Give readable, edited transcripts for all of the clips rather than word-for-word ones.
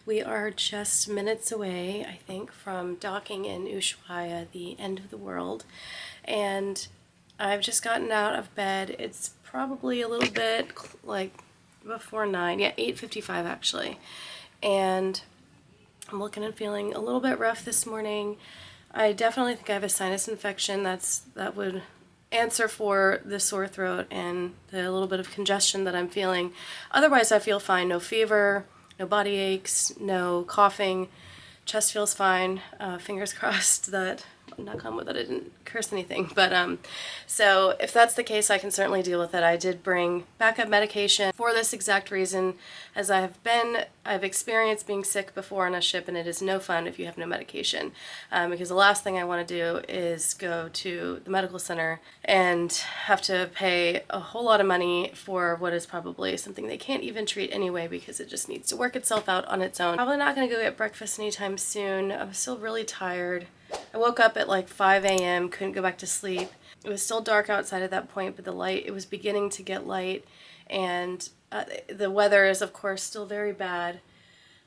We are just minutes away, I think, from docking in Ushuaia, the end of the world, and I've just gotten out of bed. It's probably a little bit like before 9, yeah, 8:55 actually, and I'm looking and feeling a little bit rough this morning. I definitely think I have a sinus infection. That would answer for the sore throat and the little bit of congestion that I'm feeling. Otherwise, I feel fine. No fever, no body aches, no coughing. Chest feels fine. Fingers crossed that, knock on wood, that I didn't curse anything. But so if that's the case, I can certainly deal with it. I did bring backup medication for this exact reason, as I've experienced being sick before on a ship, and it is no fun if you have no medication. Because the last thing I want to do is go to the medical center and have to pay a whole lot of money for what is probably something they can't even treat anyway, because it just needs to work itself out on its own. Probably not going to go get breakfast anytime soon. I'm still really tired. I woke up at like 5 a.m., couldn't go back to sleep. It was still dark outside at that point, but it was beginning to get light, and the weather is of course still very bad.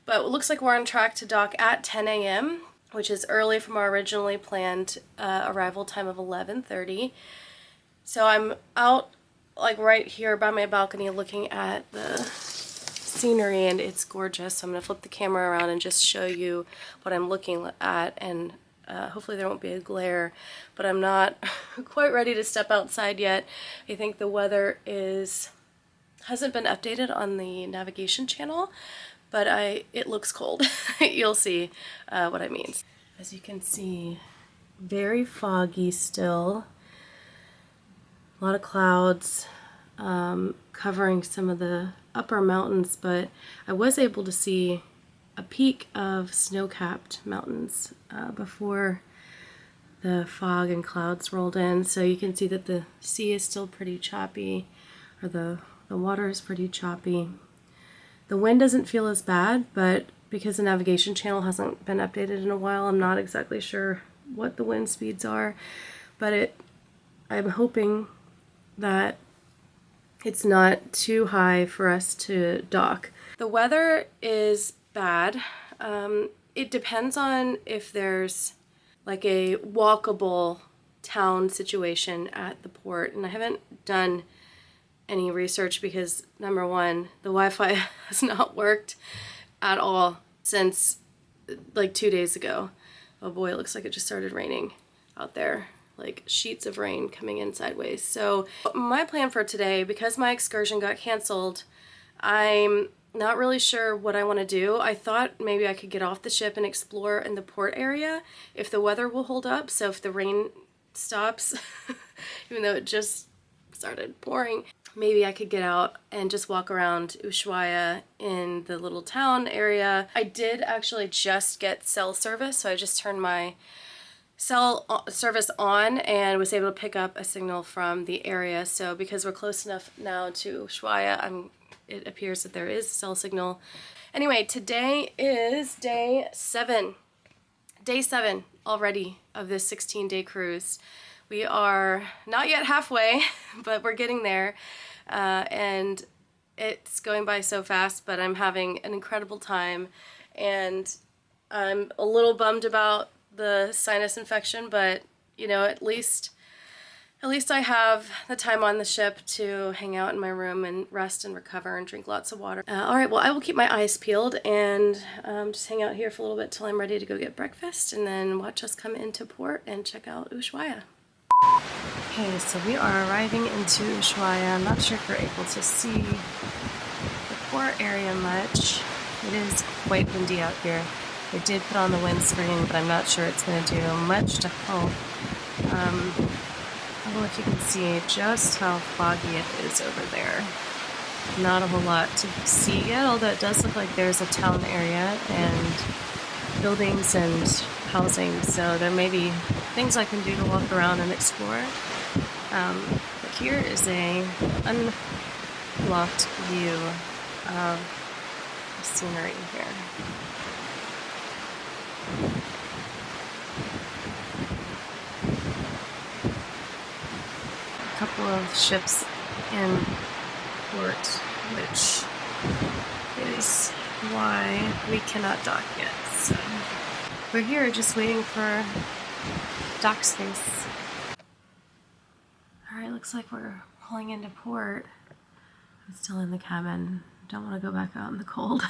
But it looks like we're on track to dock at 10 a.m., which is early from our originally planned arrival time of 11:30. So I'm out like right here by my balcony looking at the scenery, and it's gorgeous. So I'm going to flip the camera around and just show you what I'm looking at, and hopefully there won't be a glare, but I'm not quite ready to step outside yet. I think the weather hasn't been updated on the navigation channel, but it looks cold. You'll see what I mean. As you can see, very foggy still. A lot of clouds covering some of the upper mountains, but I was able to see a peak of snow-capped mountains before the fog and clouds rolled in. So you can see that the sea is still pretty choppy, or the water is pretty choppy. The wind doesn't feel as bad, but because the navigation channel hasn't been updated in a while, I'm not exactly sure what the wind speeds are, but I'm hoping that it's not too high for us to dock. The weather is bad. It depends on if there's like a walkable town situation at the port, and I haven't done any research because, number one, the Wi-Fi has not worked at all since like 2 days ago. Oh boy, it looks like it just started raining out there, like sheets of rain coming in sideways. So my plan for today, because my excursion got canceled, I'm not really sure what I want to do. I thought maybe I could get off the ship and explore in the port area if the weather will hold up. So if the rain stops, even though it just started pouring, maybe I could get out and just walk around Ushuaia in the little town area. I did actually just get cell service, so I just turned my cell service on and was able to pick up a signal from the area. So because we're close enough now to Ushuaia, it appears that there is a cell signal. Anyway, today is day 7. Day 7 already of this 16-day cruise. We are not yet halfway, but we're getting there. And it's going by so fast, but I'm having an incredible time. And I'm a little bummed about the sinus infection, but you know, at least I have the time on the ship to hang out in my room and rest and recover and drink lots of water. All right, well, I will keep my eyes peeled and just hang out here for a little bit till I'm ready to go get breakfast, and then watch us come into port and check out Ushuaia. Okay, so we are arriving into Ushuaia. I'm not sure if you're able to see the port area much. It is quite windy out here. I did put on the windscreen, but I'm not sure it's going to do much to help. I don't know if you can see just how foggy it is over there. Not a whole lot to see yet, although it does look like there's a town area and buildings and housing, so there may be things I can do to walk around and explore. But here is a unblocked view of the scenery here. A couple of ships in port, which is why we cannot dock yet. So we're here just waiting for dock space. Alright, looks like we're pulling into port. I'm still in the cabin. Don't want to go back out in the cold.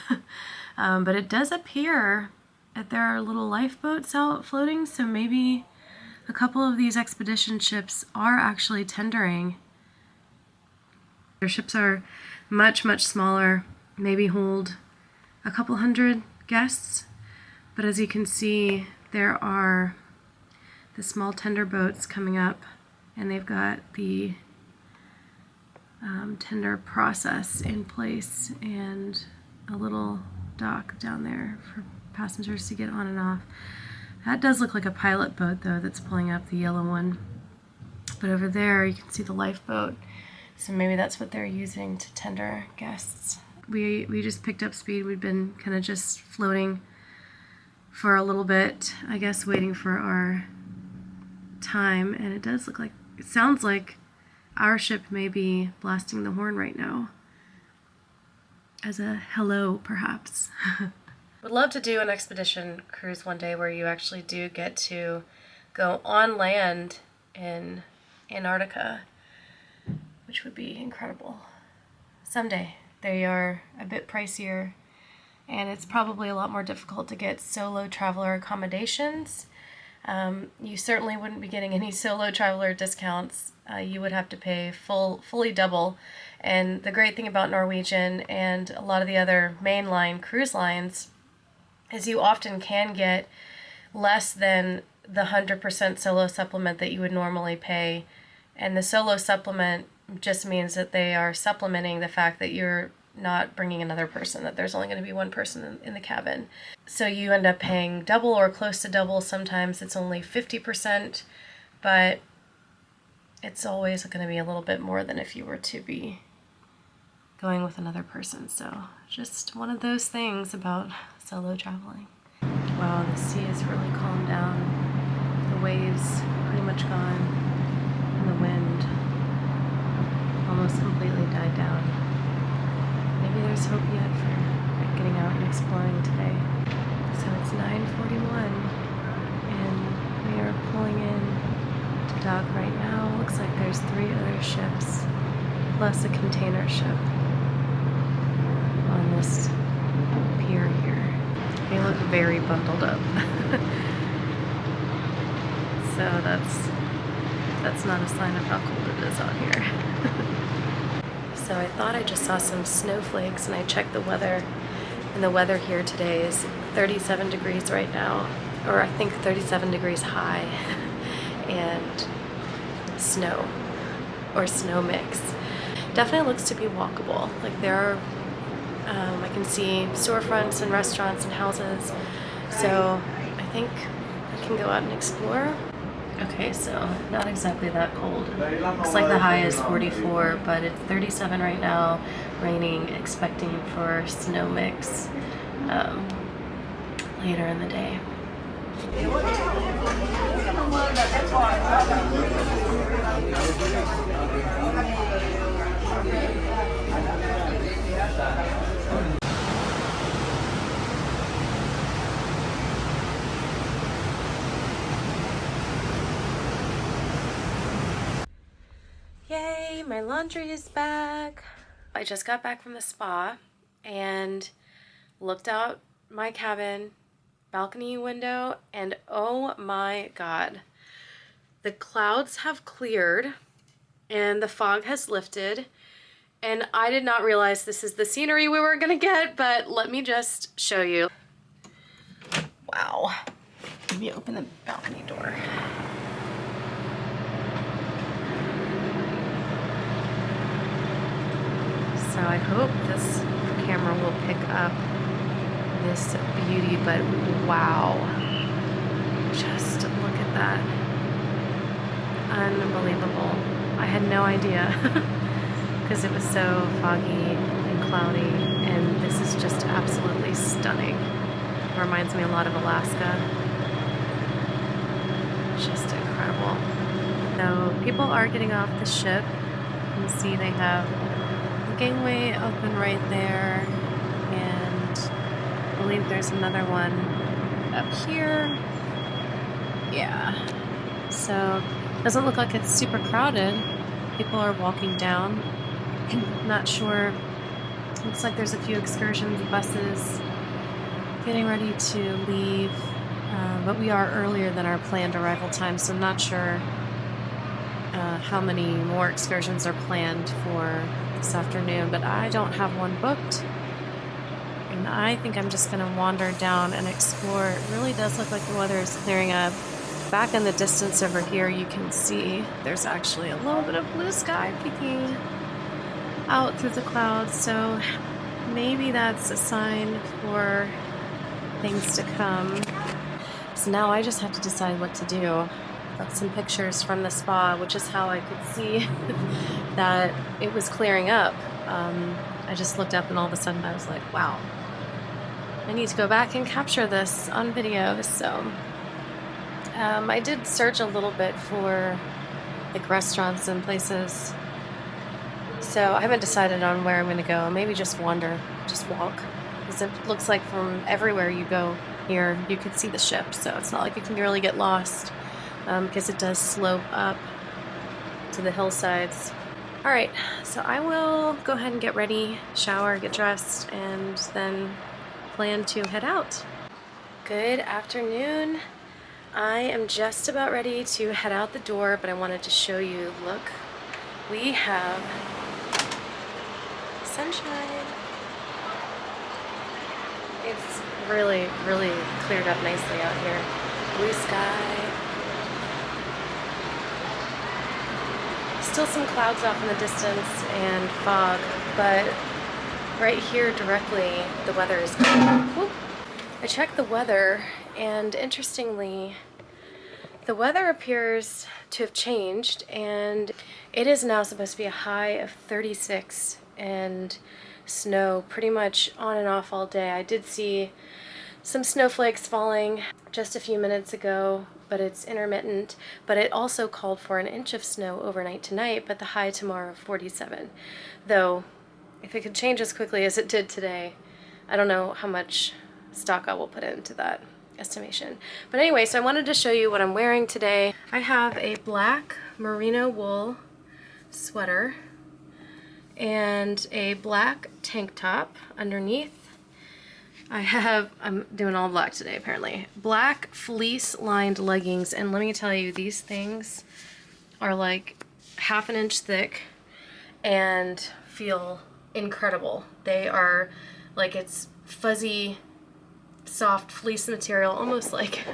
But it does appear that there are little lifeboats out floating, so maybe a couple of these expedition ships are actually tendering. Their ships are much, much smaller, maybe hold a couple hundred guests, but as you can see, there are the small tender boats coming up, and they've got the tender process in place and a little dock down there for passengers to get on and off. That does look like a pilot boat though that's pulling up, the yellow one. But over there you can see the lifeboat, so maybe that's what they're using to tender guests. We just picked up speed. We'd been kind of just floating for a little bit, I guess, waiting for our time, and it does look like, it sounds like our ship may be blasting the horn right now as a hello, perhaps. Would love to do an expedition cruise one day where you actually do get to go on land in Antarctica, which would be incredible. Someday. They are a bit pricier, and it's probably a lot more difficult to get solo traveler accommodations. You certainly wouldn't be getting any solo traveler discounts. You would have to pay fully double. And the great thing about Norwegian and a lot of the other mainline cruise lines is you often can get less than the 100% solo supplement that you would normally pay. And the solo supplement just means that they are supplementing the fact that you're not bringing another person, that there's only going to be one person in the cabin. So you end up paying double or close to double. Sometimes it's only 50%, but it's always going to be a little bit more than if you were to be going with another person. So just one of those things about solo traveling. Wow, the sea has really calmed down. The waves pretty much gone, and the wind almost completely died down. Maybe there's hope yet for getting out and exploring today. So it's 9:41, and we are pulling in to dock right now. Looks like there's 3 other ships, plus a container ship on this pier here. They look very bundled up. So that's not a sign of how cold it is out here. So I thought I just saw some snowflakes, and I checked the weather, and the weather here today is 37 degrees right now, or I think 37 degrees high, and snow, or snow mix. Definitely looks to be walkable. Like there are, I can see storefronts and restaurants and houses, so I think I can go out and explore. Okay, so not exactly that cold. Looks like the high is 44, but it's 37 right now, raining, expecting for snow mix later in the day. Yay, my laundry is back. I just got back from the spa and looked out my cabin balcony window, and oh my god, the clouds have cleared and the fog has lifted, and I did not realize this is the scenery we were gonna get, but let me just show you. Wow. Let me open the balcony door. So I hope this camera will pick up this beauty, but wow, just look at that. Unbelievable. I had no idea because it was so foggy and cloudy, and this is just absolutely stunning. It reminds me a lot of Alaska. Just incredible. So people are getting off the ship. You can see they have the gangway open right there, and believe there's another one up here. Yeah. So, doesn't look like it's super crowded. People are walking down. Not sure. Looks like there's a few excursions, buses getting ready to leave. But we are earlier than our planned arrival time, so I'm not sure how many more excursions are planned for this afternoon. But I don't have one booked. And I think I'm just going to wander down and explore. It really does look like the weather is clearing up. Back in the distance over here, you can see there's actually a little bit of blue sky peeking out through the clouds. So maybe that's a sign for things to come. So now I just have to decide what to do. Got some pictures from the spa, which is how I could see that it was clearing up. I just looked up and all of a sudden I was like, wow, I need to go back and capture this on video. So I did search a little bit for like restaurants and places. So I haven't decided on where I'm going to go. Maybe just wander, just walk. Because it looks like from everywhere you go here, you can see the ship. So it's not like you can really get lost because it does slope up to the hillsides. All right, so I will go ahead and get ready, shower, get dressed, and then plan to head out. Good afternoon. I am just about ready to head out the door, but I wanted to show you, look, we have sunshine. It's really, really cleared up nicely out here. Blue sky. Still some clouds off in the distance and fog, but right here directly, the weather is good. Whoop. I checked the weather, and interestingly, the weather appears to have changed, and it is now supposed to be a high of 36 and snow pretty much on and off all day. I did see some snowflakes falling just a few minutes ago, but it's intermittent. But it also called for an inch of snow overnight tonight, but the high tomorrow of 47. Though, if it could change as quickly as it did today, I don't know how much stock I will put into that estimation. But anyway, so I wanted to show you what I'm wearing today. I have a black merino wool sweater and a black tank top underneath. I'm doing all black today apparently. Black fleece lined leggings, and let me tell you, these things are like half an inch thick and feel incredible. They are like, it's fuzzy, soft fleece material, almost like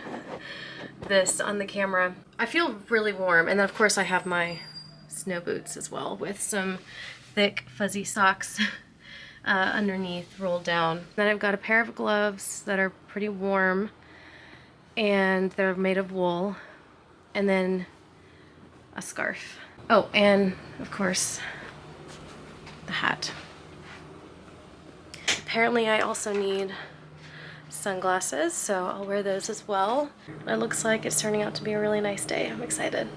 this on the camera. I feel really warm, and then of course I have my snow boots as well with some thick fuzzy socks underneath rolled down. Then I've got a pair of gloves that are pretty warm and they're made of wool, and then a scarf. Oh, and of course the hat. Apparently I also need sunglasses, so I'll wear those as well. It looks like it's turning out to be a really nice day. I'm excited.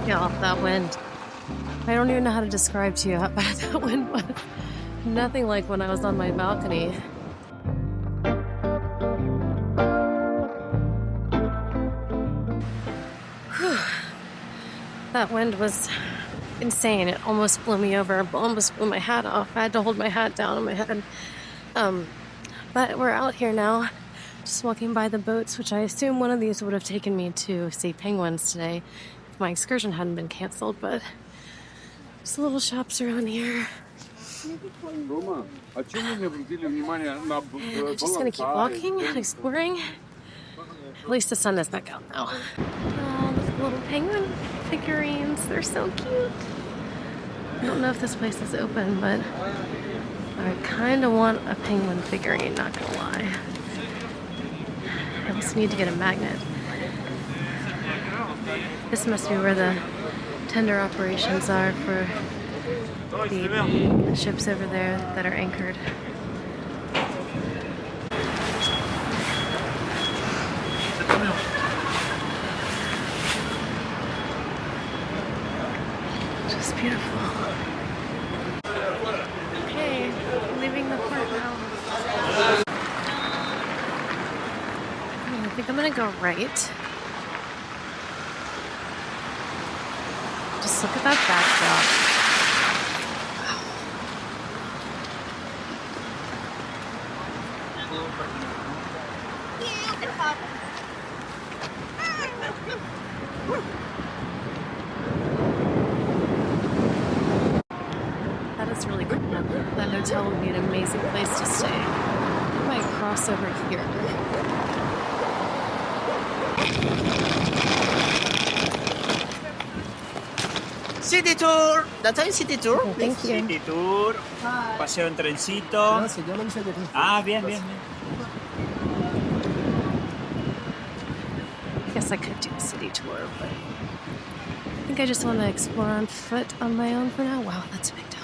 Yeah, that wind. I don't even know how to describe to you how bad that wind was. Nothing like when I was on my balcony. Whew. That wind was insane. It almost blew me over. Almost blew my hat off. I had to hold my hat down on my head. But we're out here now, just walking by the boats, which I assume one of these would have taken me to see penguins today if my excursion hadn't been canceled. But just little shops around here. Just gonna keep walking and exploring. At least the sun is back out now. Oh, those little penguin figurines. They're so cute. I don't know if this place is open, but I kind of want a penguin figurine, not gonna lie. I also need to get a magnet. This must be where the tender operations are for the ships over there that are anchored. Just beautiful. Okay, leaving the port now. I think I'm gonna go right. Just look at that backdrop. That is really cool. That hotel would be an amazing place to stay. I might cross over here. City tour. That's a city tour. Oh, thank you. City tour. Paseo en trencito. Ah, bien, bien, bien. I guess I could do a city tour, but I think I just want to explore on foot on my own for now. Wow, that's a big dog.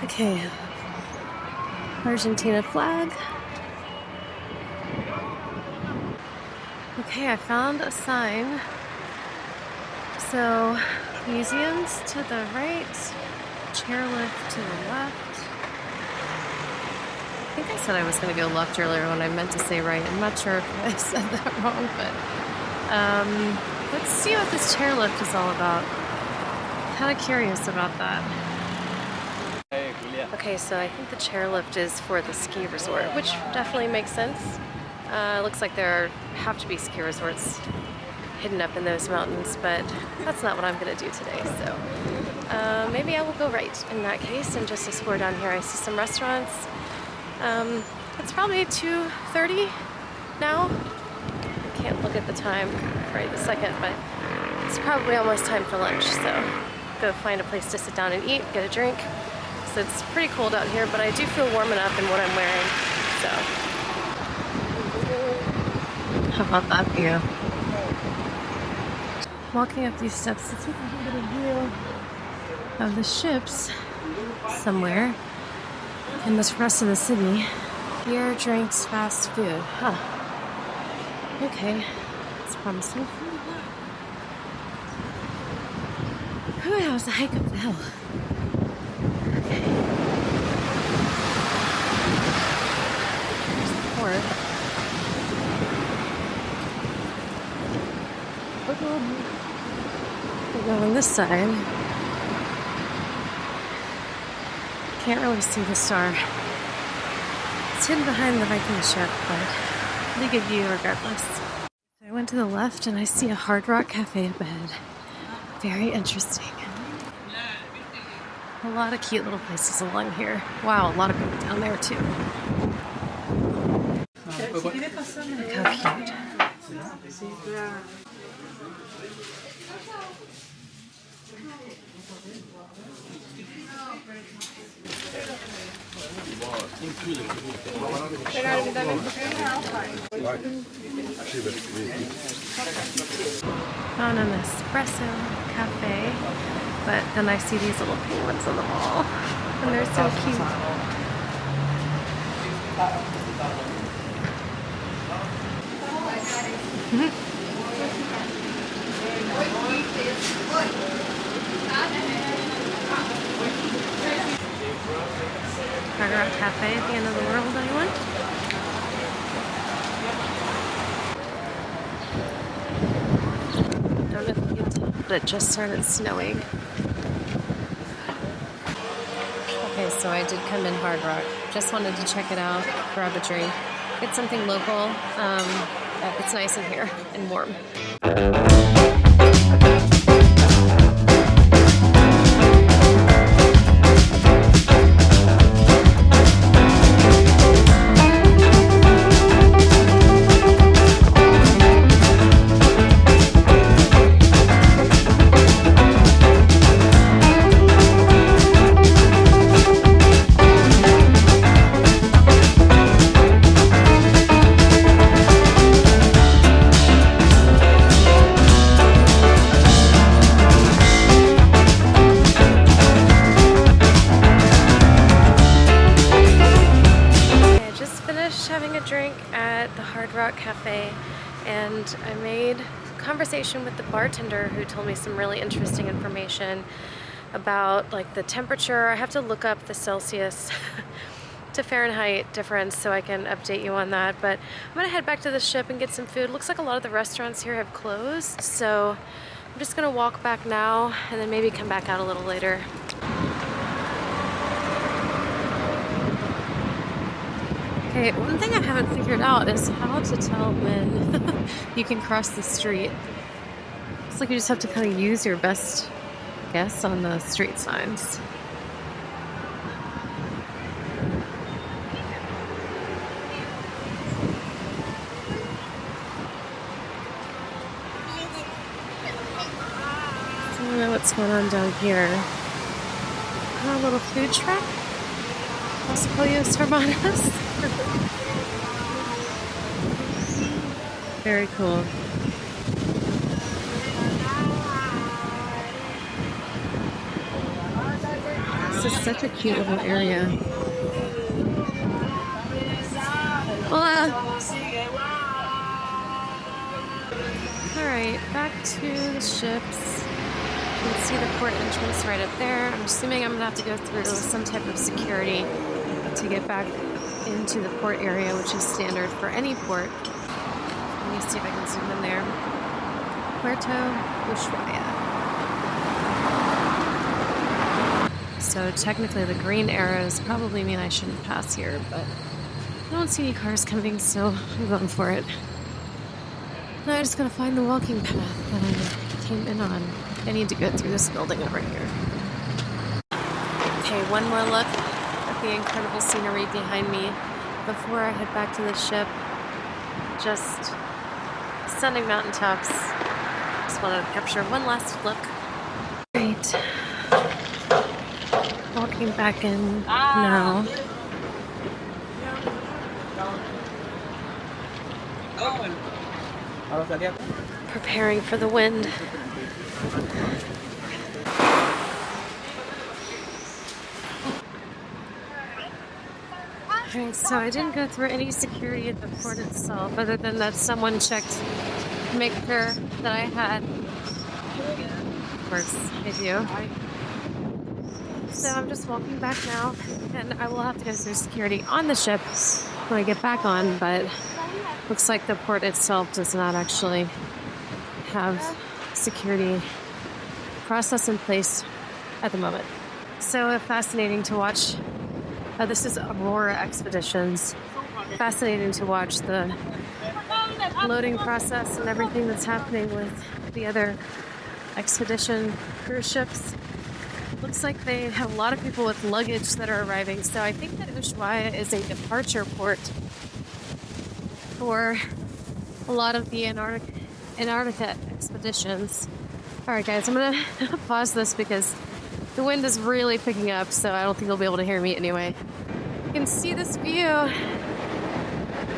Okay. Argentina flag. Okay, I found a sign. So, museums to the right, chairlift to the left. I think I said I was going to go left earlier when I meant to say right. I'm not sure if I said that wrong, but let's see what this chairlift is all about. Kind of curious about that. Okay, so I think the chairlift is for the ski resort, which definitely makes sense. Looks like there have to be ski resorts hidden up in those mountains, but that's not what I'm going to do today. So maybe I will go right in that case and just explore down here. I see some restaurants. It's probably 2:30 now. I can't look at the time right this second, but it's probably almost time for lunch. So go find a place to sit down and eat, get a drink. So it's pretty cold out here, but I do feel warm enough in what I'm wearing. So how about that view? Walking up these steps, let's see if I can get a view of the ships somewhere in this rest of the city. Beer, drinks, fast food. Huh. Okay, it's promising. Whew, that was a hike up the hill. Okay. There's the port. We'll go on this side. Can't really see the star. It's hidden behind the Viking ship, but pretty good view regardless. I went to the left and I see a Hard Rock Cafe up ahead. Very interesting. A lot of cute little places along here. Wow, a lot of people down there too. Look how cute. Found an espresso cafe, but then I see these little penguins on the wall, and they're so cute. Hard Rock Cafe at the end of the world, anyone? Don't know if you can tell, but it just started snowing. Okay, so I did come in Hard Rock. Just wanted to check it out, grab a drink, get something local. It's nice in here and warm. Having a drink at the Hard Rock Cafe, and I made conversation with the bartender who told me some really interesting information about like the temperature. I have to look up the Celsius to Fahrenheit difference so I can update you on that, but I'm gonna head back to the ship and get some food. Looks like a lot of the restaurants here have closed, so I'm just gonna walk back now and then maybe come back out a little later. Okay, one thing I haven't figured out is how to tell when you can cross the street. It's like you just have to kind of use your best guess on the street signs. I don't know what's going on down here. A little food truck. Los Pollos Hermanos. Very cool. This is such a cute little area. Hola. Alright, back to the ships. You can see the port entrance right up there. I'm assuming I'm gonna have to go through some type of security to get back into the port area, which is standard for any port. Let me see if I can zoom in there. Puerto Ushuaia. So technically the green arrows probably mean I shouldn't pass here, but I don't see any cars coming, so I'm going for it. Now I just gotta find the walking path that I came in on. I need to go through this building over here. Okay, one more look at the incredible scenery behind me before I head back to the ship. Just stunning mountaintops. Just wanted to capture one last look. Great. Walking back in now. Preparing for the wind. Okay, so I didn't go through any security at the port itself, other than that someone checked to make sure that I had. Of course, I do. So I'm just walking back now, and I will have to go through security on the ship when I get back on, but looks like the port itself does not actually have security process in place at the moment. So fascinating to watch. This is Aurora Expeditions. Fascinating to watch the loading process and everything that's happening with the other expedition cruise ships. Looks like they have a lot of people with luggage that are arriving. So I think that Ushuaia is a departure port for a lot of the Antarctica expeditions. All right, guys, I'm gonna pause this because the wind is really picking up, so I don't think you'll be able to hear me anyway. You can see this view.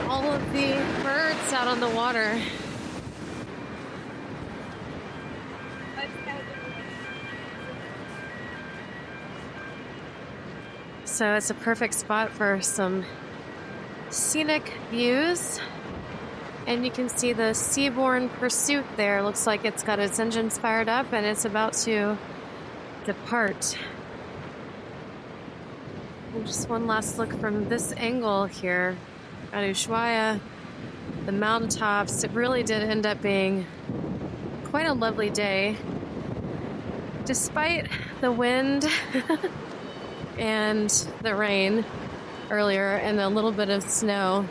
All of the birds out on the water. So it's a perfect spot for some scenic views. And you can see the Seabourn Pursuit there. Looks like it's got its engines fired up and it's about to depart. And just one last look from this angle here at Ushuaia, the mountaintops. It really did end up being quite a lovely day. Despite the wind and the rain earlier and a little bit of snow,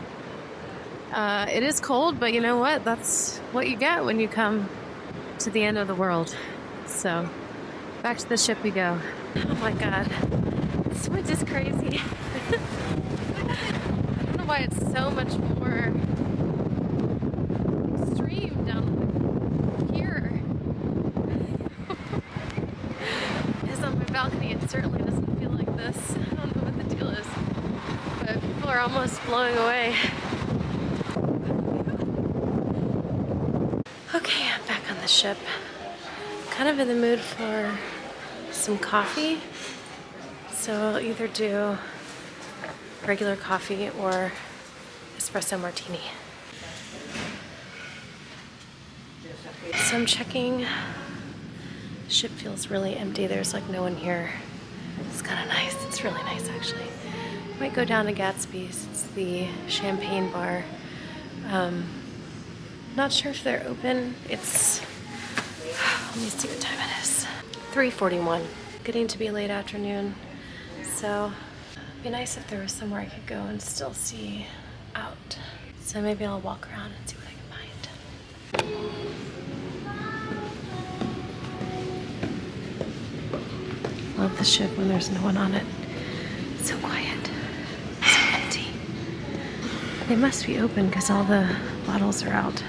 It is cold, but you know what? That's what you get when you come to the end of the world. So, back to the ship we go. Oh my god. This wind is crazy. I don't know why it's so much more extreme down here. Because on my balcony, it certainly doesn't feel like this. I don't know what the deal is. But people are almost blowing away. Okay, I'm back on the ship. Kind of in the mood for some coffee. So I'll either do regular coffee or espresso martini. So I'm checking. The ship feels really empty. There's like no one here. It's kind of nice. It's really nice actually. Might go down to Gatsby's. It's the champagne bar. Not sure if they're open. It's, let me see what time it is. 3:41. Getting to be late afternoon. So it'd be nice if there was somewhere I could go and still see out. So maybe I'll walk around and see what I can find. Love the ship when there's no one on it. It's so quiet. So empty. They must be open because all the bottles are out.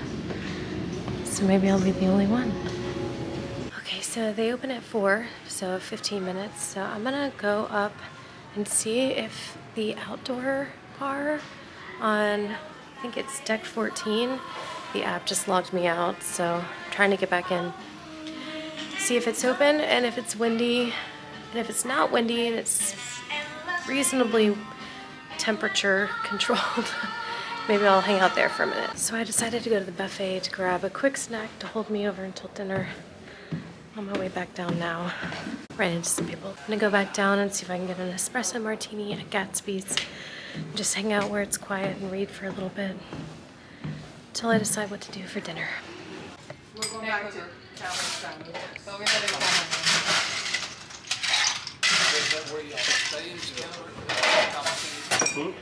So maybe I'll be the only one. Okay, so they open at 4, so 15 minutes. So I'm gonna go up and see if the outdoor bar on, I think it's deck 14, the app just logged me out, so I'm trying to get back in. See if it's open and if it's windy. And if it's not windy and it's reasonably temperature controlled, maybe I'll hang out there for a minute. So I decided to go to the buffet to grab a quick snack to hold me over until dinner. On my way back down now. Ran into some people. I'm gonna go back down and see if I can get an espresso martini at Gatsby's. Just hang out where it's quiet and read for a little bit until I decide what to do for dinner. We're going back to Calvin's. So we had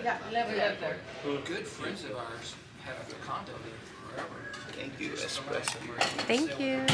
Yeah, 11 lived there. Good friends of ours have a condo there forever. Thank you, espresso. Thank you.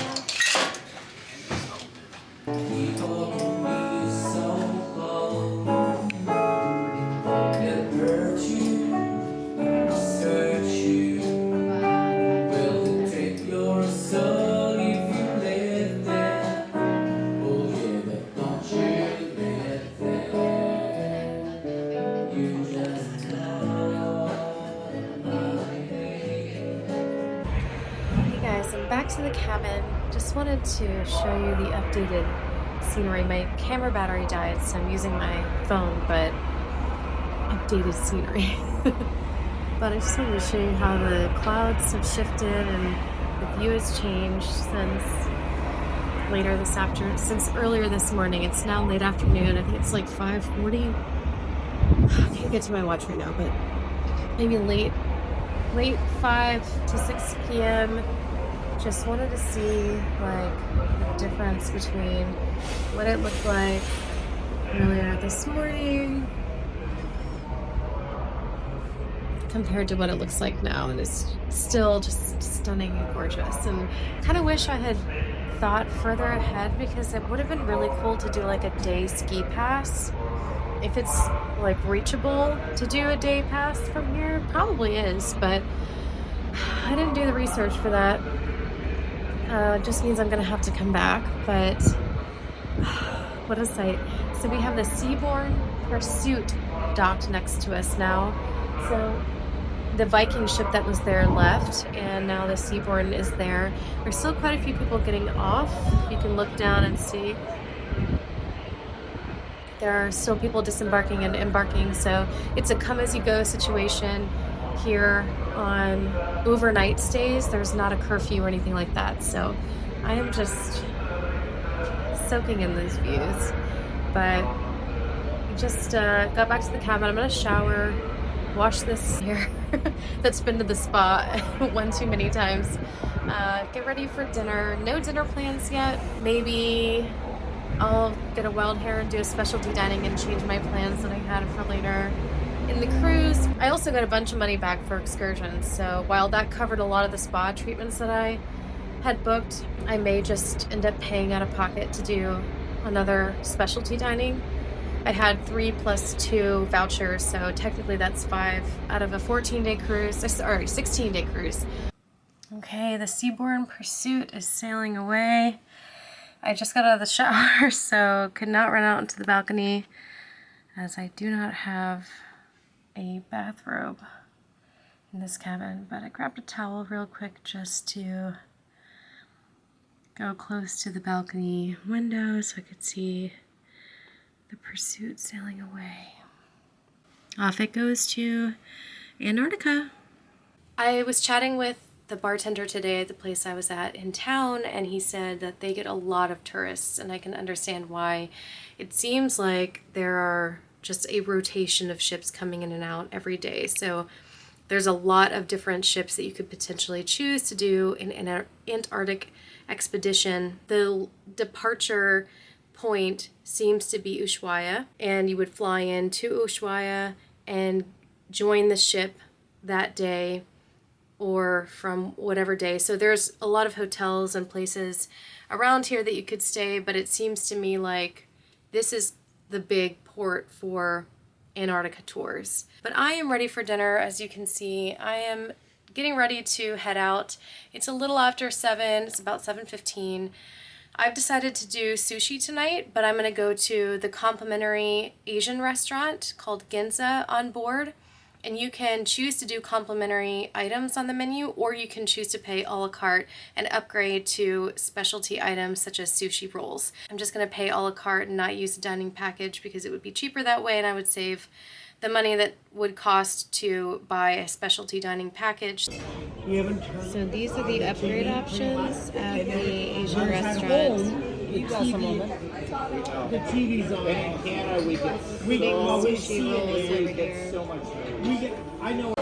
Back to the cabin. Just wanted to show you the updated scenery. My camera battery died, so I'm using my phone, but updated scenery. But I just wanted to show you how the clouds have shifted and the view has changed since earlier this morning. It's now late afternoon. I think it's like 5:40. I can't get to my watch right now, but maybe late 5 to 6 p.m. Just wanted to see like the difference between what it looked like earlier this morning compared to what it looks like now, and it's still just stunning and gorgeous. And kind of wish I had thought further ahead, because it would have been really cool to do like a day ski pass. If it's like reachable to do a day pass from here, probably is, but I didn't do the research for that. Just means I'm gonna have to come back, but what a sight. So we have the Seabourn Pursuit docked next to us now. So the Viking ship that was there left, and now the Seabourn is there. There's still quite a few people getting off. You can look down and see there are still people disembarking and embarking, so it's a come-as-you-go situation here on overnight stays. There's not a curfew or anything like that, so I am just soaking in these views. But just got back to the cabin. I'm gonna shower, wash this hair that's been to the spa one too many times, get ready for dinner. No dinner plans yet. Maybe I'll get a wild hair and do a specialty dining and change my plans that I had for later. in the cruise. I also got a bunch of money back for excursions, so while that covered a lot of the spa treatments that I had booked, I may just end up paying out of pocket to do another specialty dining. I had 3 + 2 vouchers, so technically that's 5 out of a 14-day cruise, sorry, 16-day cruise. Okay, the Seabourn Pursuit is sailing away. I just got out of the shower, so could not run out into the balcony as I do not have a bathrobe in this cabin, but I grabbed a towel real quick just to go close to the balcony window so I could see the Pursuit sailing away. Off it goes to Antarctica. I was chatting with the bartender today at the place I was at in town, and he said that they get a lot of tourists, and I can understand why. It seems like there are just a rotation of ships coming in and out every day, so there's a lot of different ships that you could potentially choose to do an Antarctic expedition. The departure point seems to be Ushuaia, and you would fly into Ushuaia and join the ship that day or from whatever day. So there's a lot of hotels and places around here that you could stay, but it seems to me like this is the big port for Antarctica tours. But I am ready for dinner. As you can see, I am getting ready to head out. It's a little after 7, it's about 7:15. I've decided to do sushi tonight, but I'm gonna go to the complimentary Asian restaurant called Ginza on board. And you can choose to do complimentary items on the menu, or you can choose to pay a la carte and upgrade to specialty items such as sushi rolls. I'm just gonna pay a la carte and not use a dining package because it would be cheaper that way, and I would save the money that would cost to buy a specialty dining package. So these are the upgrade options at the Asian restaurant. The TV's on. In Canada, we get Sushi rolls over here. so much. I know.